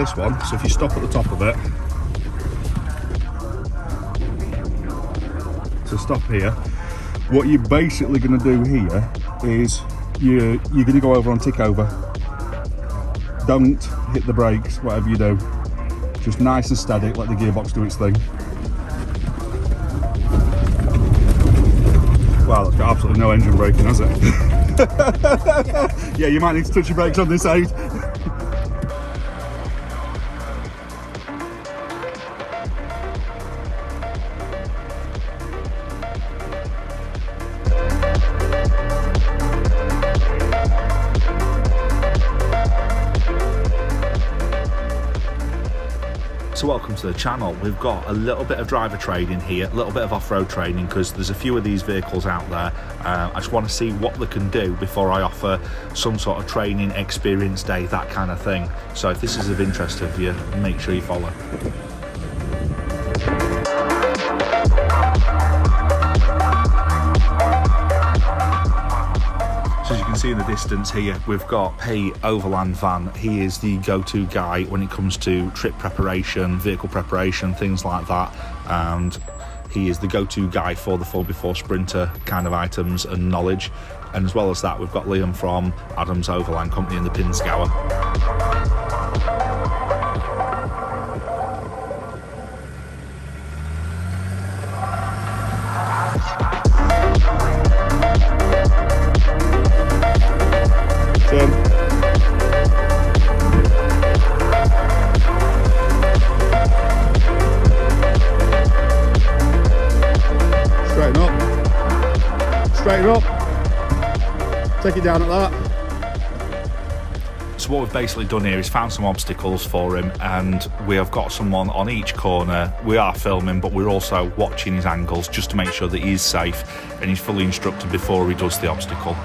this one. So if you stop at the top of it, so stop here. What you're basically going to do here is you're going to go over on tick over. Don't hit the brakes, whatever you do. Just nice and steady, let the gearbox do its thing. Wow, that's got absolutely no engine braking, has it? Yeah, you might need to touch your brakes on this side. So welcome to the channel. We've got a little bit of driver training here, a little bit of off-road training, because there's a few of these vehicles out there. I just want to see what they can do before I offer some sort of training, experience day, that kind of thing. So if this is of interest to you, make sure you follow. So as you can see in the distance here, we've got Pete Overland Van. He is the go-to guy when it comes to trip preparation, vehicle preparation, things like that. And he is the go-to guy for the 4x4 Sprinter kind of items and knowledge. And as well as that, we've got Liam from Adams Overland Company in the Pinzgauer. Straighten up, take it down at that. So what we've basically done here is found some obstacles for him, and we have got someone on each corner. We are filming, but we're also watching his angles just to make sure that he's safe and he's fully instructed before he does the obstacle.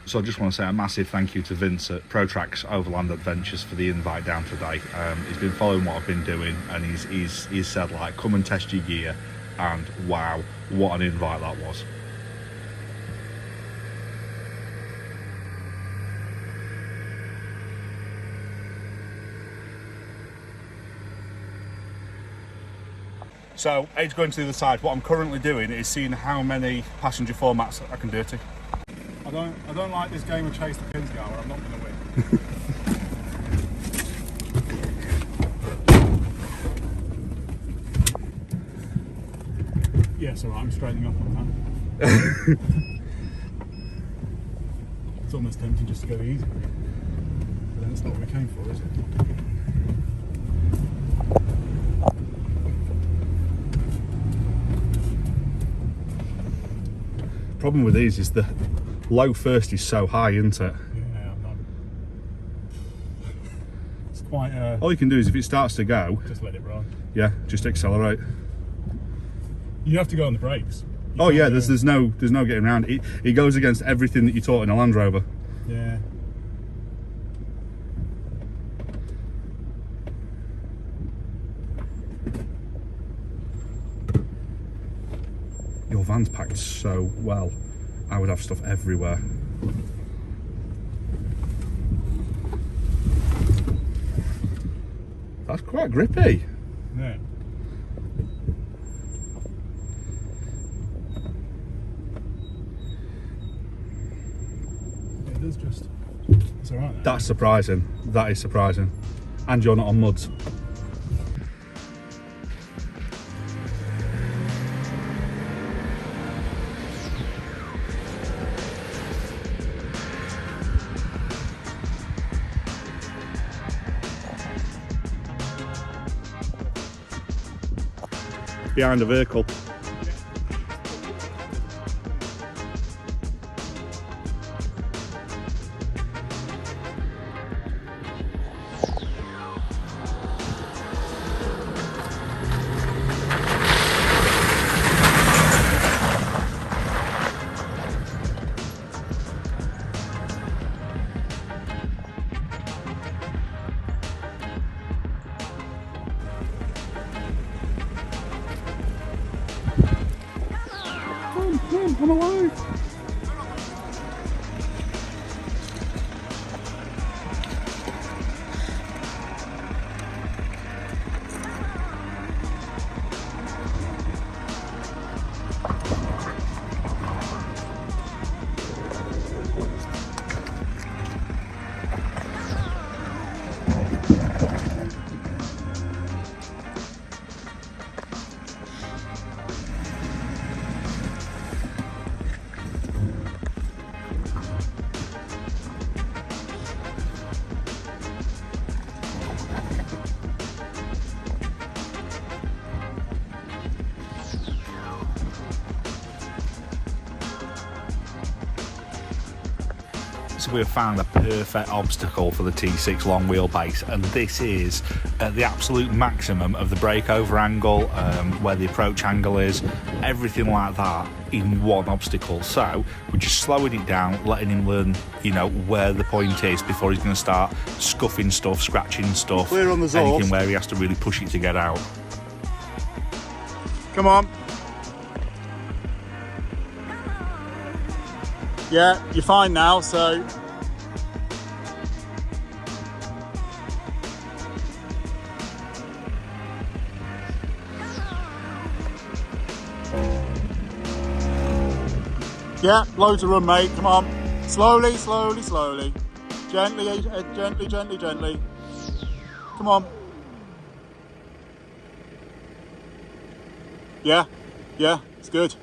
So I just want to say a massive thank you to Vince at Protrax Overland Adventures for the invite down today. He's been following what I've been doing, and he's said, like, come and test your gear, and wow, what an invite that was. So, Aid's going to the other side. What I'm currently doing is seeing how many passenger formats I can dirty. I don't like this game of chase the Pinzgauer. I'm not going to win. Yes, alright, I'm straightening up on that. It's almost tempting just to go the easy route. But then that's not what we came for, is it? The problem with these is the low first is so high, isn't it? Yeah, I'm not. It's quite. All you can do is if it starts to go, Just let it run. yeah, just accelerate. You have to go on the brakes. Oh yeah, there's no getting around it. It goes against everything that you taught in a Land Rover. Yeah. Your van's packed so well. I would have stuff everywhere. That's quite grippy. Yeah. It is just. It's alright. That's surprising. That is surprising. And you're not on muds. Behind the vehicle. I'm alive. So we have found a perfect obstacle for the T6 long wheelbase, and this is at the absolute maximum of the breakover angle, where the approach angle is, everything like that in one obstacle. So we're just slowing it down, letting him learn, you know, where the point is before he's going to start scuffing stuff, scratching stuff, Clear on the exhaust. anything where he has to really push it to get out. Come on. Yeah, you're fine now, so. Yeah, loads of room, mate. Come on. Slowly, slowly, slowly. Gently, gently, gently, gently. Come on. Yeah, yeah, it's good.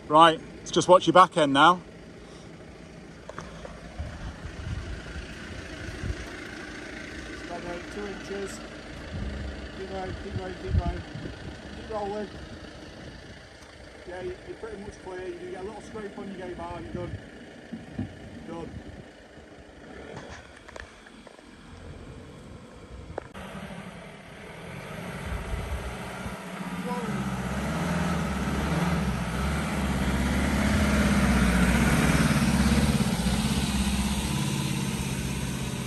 Right, let's just watch your back end now. Stagnate 2 inches. Keep going, keep going, keep going. Keep rolling. Yeah, you're pretty much clear. You get a little scrape on your gate bar, you're done. Done.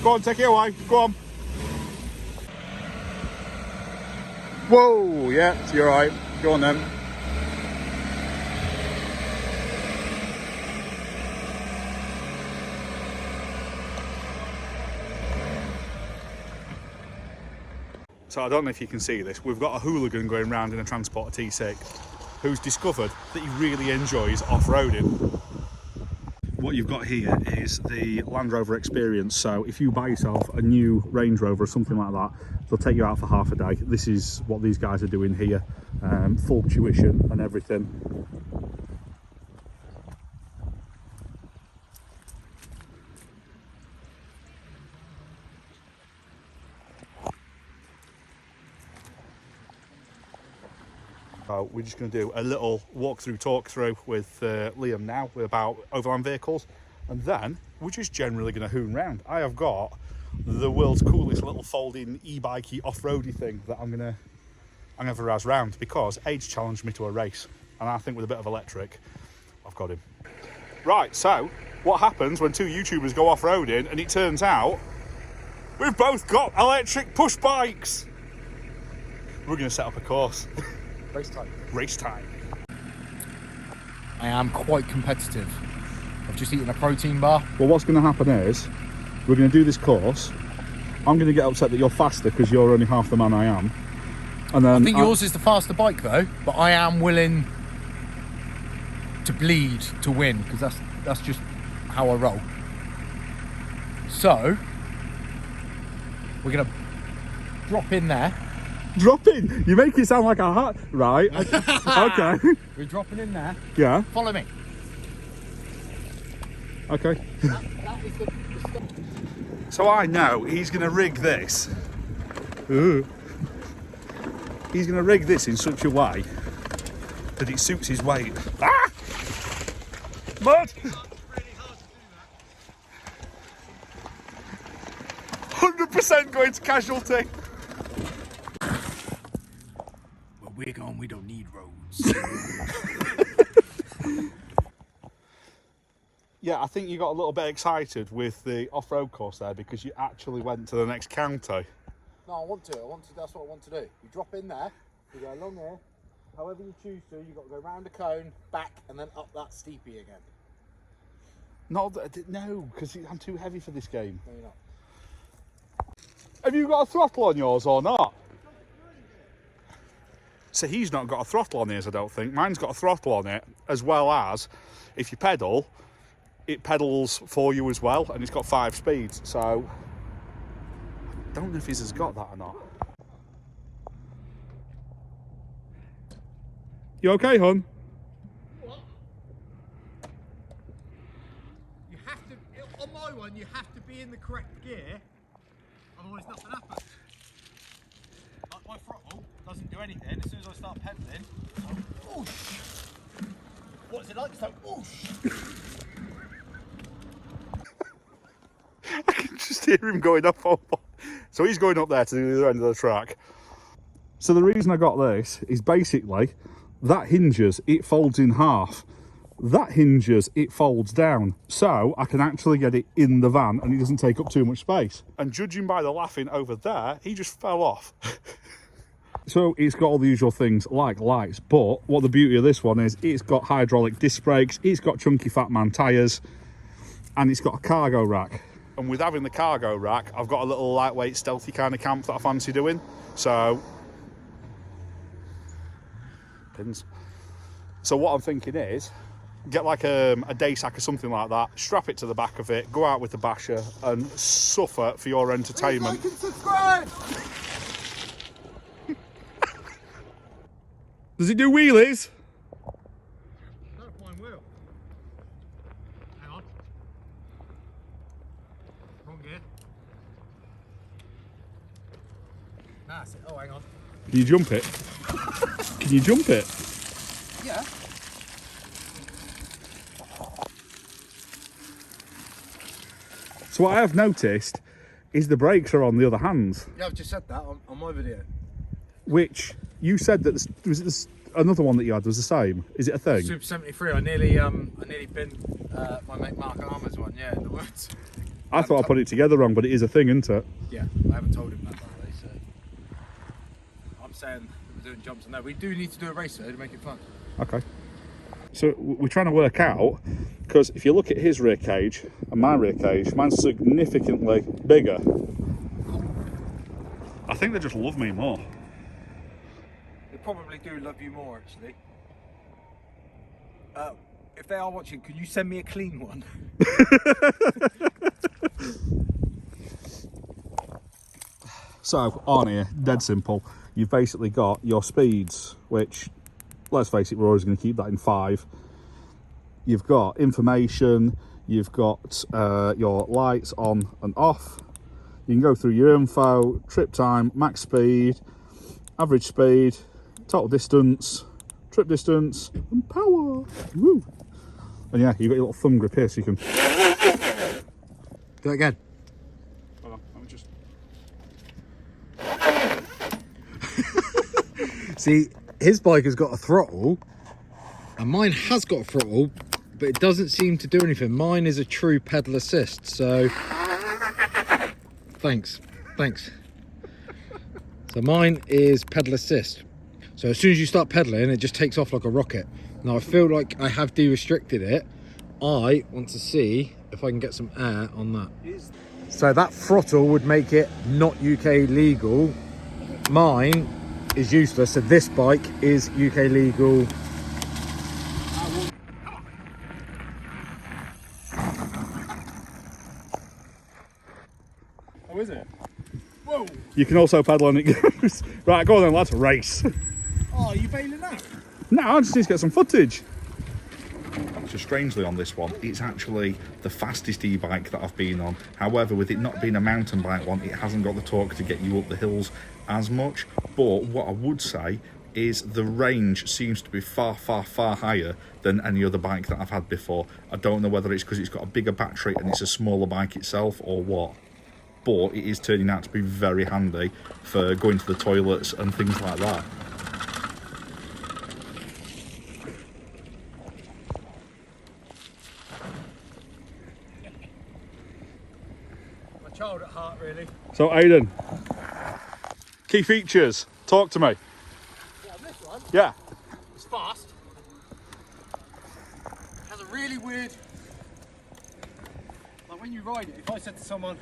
Go on, take it away. Go on. Whoa, yeah, you're right. Go on then. So I don't know if you can see this, we've got a hooligan going round in a Transporter T6 who's discovered that he really enjoys off-roading. What you've got here is the Land Rover Experience, so if you buy yourself a new Range Rover or something like that, they'll take you out for half a day. This is what these guys are doing here, full tuition and everything. So we're just going to do a little walk-through, talk-through with Liam now about overland vehicles, and then we're just generally going to hoon round. I have got the world's coolest little folding e-bikey off-roady thing that I'm going to razz round, because Age challenged me to a race, and I think with a bit of electric, I've got him. Right, so what happens when two YouTubers go off-roading and it turns out we've both got electric push bikes? We're going to set up a course. Race time. Race time. I am quite competitive. I've just eaten a protein bar. Well, what's going to happen is we're going to do this course. I'm going to get upset that you're faster because you're only half the man I am. And then I think yours is the faster bike though, but I am willing to bleed to win because that's just how I roll. So we're gonna drop in there. Drop in. You make it sound like a hat, right? Okay. We're dropping in there. Yeah. Follow me. Okay. That is the So I know he's going to rig this. Ooh. He's going to rig this in such a way that it suits his weight. Ah! Mud! 100% going to casualty. Where we're going, we don't need roads. Yeah, I think you got a little bit excited with the off-road course there because you actually went to the next county. No, I want to. That's what I want to do. You drop in there, you go along there, however you choose to, you've got to go round the cone, back, and then up that steepy again. No, because I'm too heavy for this game. No, you're not. Have you got a throttle on yours or not? So he's not got a throttle on his, I don't think. Mine's got a throttle on it, as well as, if you pedal, it pedals for you as well, and it's got 5 speeds, so I don't know if his has got that or not. You okay, hon? What? You have to, on my one, you have to be in the correct gear, otherwise nothing happens. Like my throttle doesn't do anything. As soon as I start pedaling, whoosh. What's it like? It's like whoosh. I can just hear him going up. So he's going up there to the other end of the track. So the reason I got this is basically that hinges, it folds in half. That hinges, it folds down. So I can actually get it in the van and it doesn't take up too much space. And judging by the laughing over there, he just fell off. So it's got all the usual things like lights, but what the beauty of this one is, it's got hydraulic disc brakes, it's got chunky fat man tyres, and it's got a cargo rack. And with having the cargo rack, I've got a little lightweight, stealthy kind of camp that I fancy doing. So, pins. So what I'm thinking is, get like a day sack or something like that, strap it to the back of it, go out with the basher, and suffer for your entertainment. Please like and subscribe! Does it do wheelies? Not a fine wheel. Hang on. Wrong gear. Nah, that's it. Oh, hang on. Can you jump it? Can you jump it? Yeah. So what I have noticed is the brakes are on the other hands, Yeah, I've just said that on my video. which you said that was another one that you had was the same. Is it a thing? Super 73. I nearly binned my mate Mark Armour's one. Yeah, in the woods. I thought I put it together wrong, but it is a thing, isn't it? Yeah, I haven't told him that, by the way. So I'm saying we're doing jumps on that. We do need to do a race though to make it fun. Okay. So we're trying to work out, because if you look at his rear cage and my rear cage, mine's significantly bigger. I think they just love me more. They probably do love you more, actually. If they are watching, can you send me a clean one? So on here, dead simple, you've basically got your speeds, which, let's face it, we're always going to keep that in 5. You've got information, you've got your lights on and off. You can go through your info, trip time, max speed, average speed, total distance, trip distance, and power. Woo! And yeah, you've got your little thumb grip here, so you can... Do it again. Hold on, let me just... See, his bike has got a throttle, and mine has got a throttle, but it doesn't seem to do anything. Mine is a true pedal assist, so... Thanks. So mine is pedal assist. So as soon as you start pedaling, it just takes off like a rocket. Now I feel like I have de-restricted it I want to see if I can get some air on that. So that throttle would make it not UK legal. Mine is useless, so this bike is UK legal. Oh, is it? Whoa! You can also pedal and it goes. Right, go on then, lads, race. Oh, are you bailing out? No, I just need to get some footage. So strangely on this one, it's actually the fastest e-bike that I've been on. However, with it not being a mountain bike one, it hasn't got the torque to get you up the hills as much. But what I would say is the range seems to be far, far, far higher than any other bike that I've had before. I don't know whether it's because it's got a bigger battery and it's a smaller bike itself or what. But it is turning out to be very handy for going to the toilets and things like that. Child at heart, really. So, Aidan, key features, talk to me. Yeah, this one. Yeah. It's fast. It has a really weird. Like when you ride it, if I said to someone,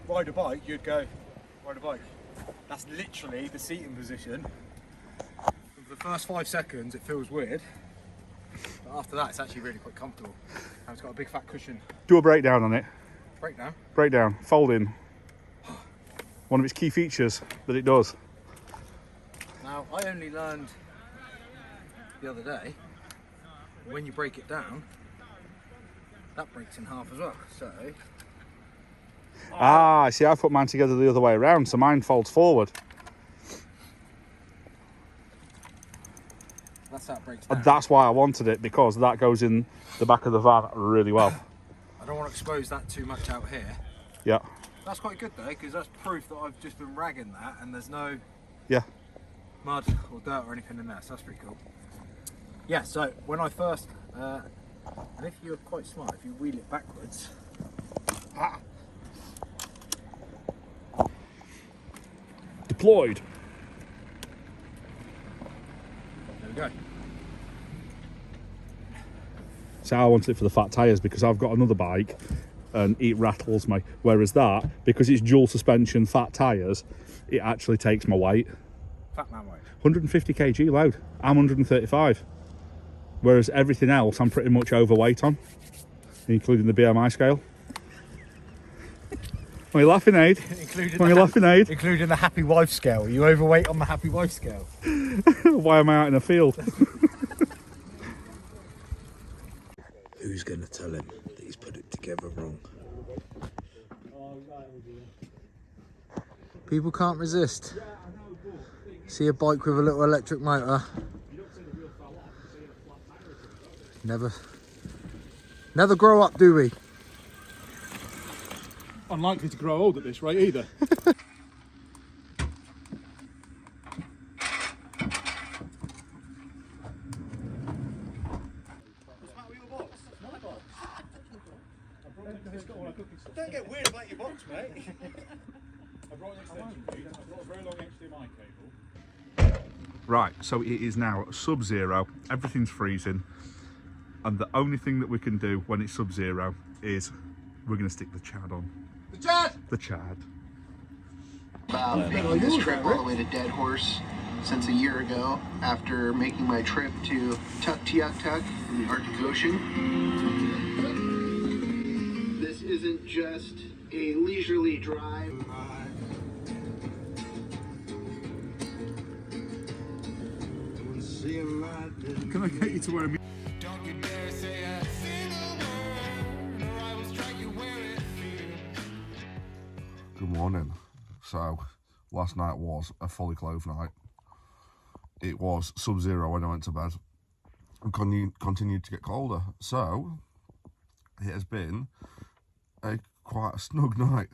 ride a bike, you'd go, ride a bike. That's literally the seating position. For the first 5 seconds, it feels weird. But after that, it's actually really quite comfortable. And it's got a big fat cushion. Do a breakdown on it. Breakdown. Breakdown, folding. One of its key features that it does. Now, I only learned the other day, when you break it down, that breaks in half as well. So, Ah, see, I put mine together the other way around, so mine folds forward. that's how it breaks down. And that's why I wanted it, because that goes in the back of the van really well. I don't want to expose that too much out here. Yeah. That's quite good though, because that's proof that I've just been ragging that and there's no Yeah. mud or dirt or anything in there, so that's pretty cool. Yeah, so when I first, and if you're quite smart, if you wheel it backwards, Deployed. there we go. So I wanted it for the fat tyres because I've got another bike and it rattles me. Whereas that, because it's dual suspension fat tyres, it actually takes my weight. Fat man weight. 150 kg load. I'm 135. Whereas everything else I'm pretty much overweight on, including the BMI scale. Why are you laughing, Aid? Why are you laughing, Aid? Including the happy wife scale. Are you overweight on the happy wife scale? Why am I out in a field? Who's going to tell him that he's put it together wrong? People can't resist. See a bike with a little electric motor. Never grow up, do we? Unlikely to grow old at this rate either. Don't get weird about your box, mate. I brought an extension lead. I've got a very long HDMI cable. Right, so it is now sub-zero, everything's freezing, and the only thing that we can do when it's sub-zero is we're going to stick the Chad on. The Chad! The Chad. Making this trip all the way to Dead Horse since a year ago after making my trip to Tuktoyaktuk in the Arctic Ocean. This isn't just a leisurely drive. Can I get you to where I'm... Good morning. So, last night was a fully clothed night. It was sub-zero when I went to bed and continued to get colder. So, it has been quite a snug night.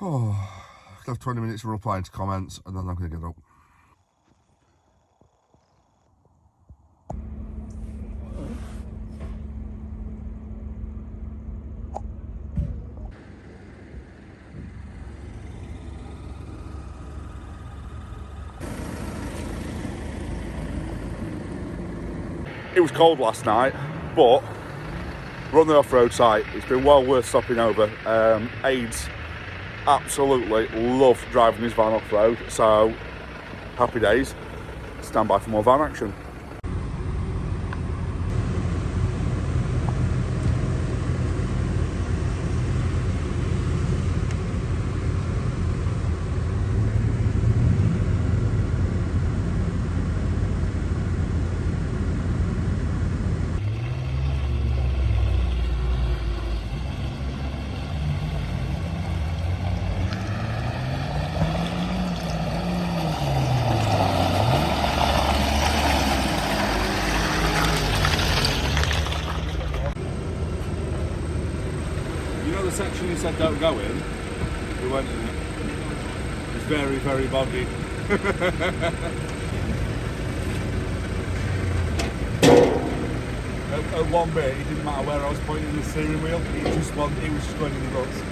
Oh, I have 20 minutes of replying to comments and then I'm going to get up. It was cold last night, but we're on the off-road site. It's been well worth stopping over. Aids absolutely loved driving his van off-road, so happy days. Stand by for more van action. The section you said don't go in, we went in it. It's very, very boggy. At one bit, it didn't matter where I was pointing the steering wheel, it was just going in the ruts.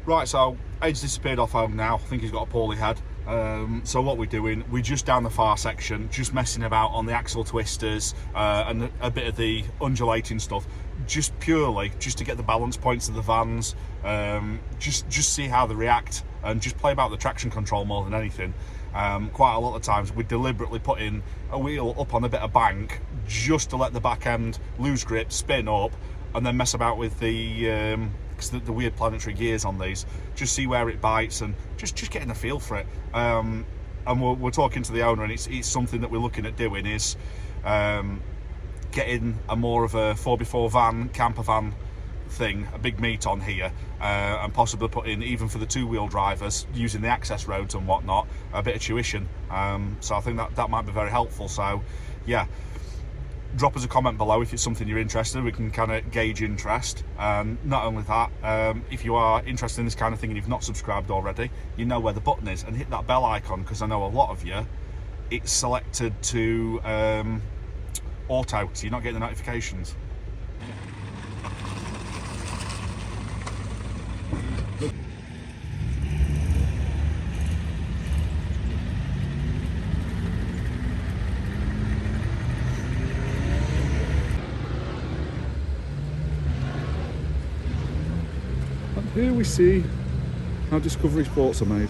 Right, so Ed's disappeared off home now. I think he's got a poorly head. So what we're doing, we're just down the far section, just messing about on the axle twisters and a bit of the undulating stuff, just purely just to get the balance points of the vans, just see how they react, and just play about the traction control more than anything. Quite a lot of times we're deliberately putting a wheel up on a bit of bank just to let the back end lose grip, spin up, and then mess about with the weird planetary gears on these, just see where it bites and just getting a feel for it. And we're talking to the owner, and it's something that we're looking at doing, is getting a more of a 4x4 van, camper van thing, a big meat on here, and possibly put in, even for the two-wheel drivers using the access roads and whatnot, a bit of tuition. So I think that might be very helpful. So yeah, drop us a comment below if it's something you're interested in. We can kind of gauge interest. Not only that, if you are interested in this kind of thing and you've not subscribed already, you know where the button is, and hit that bell icon, because I know a lot of you, it's selected to auto, so you're not getting the notifications. And here we see how Discovery Sports are made.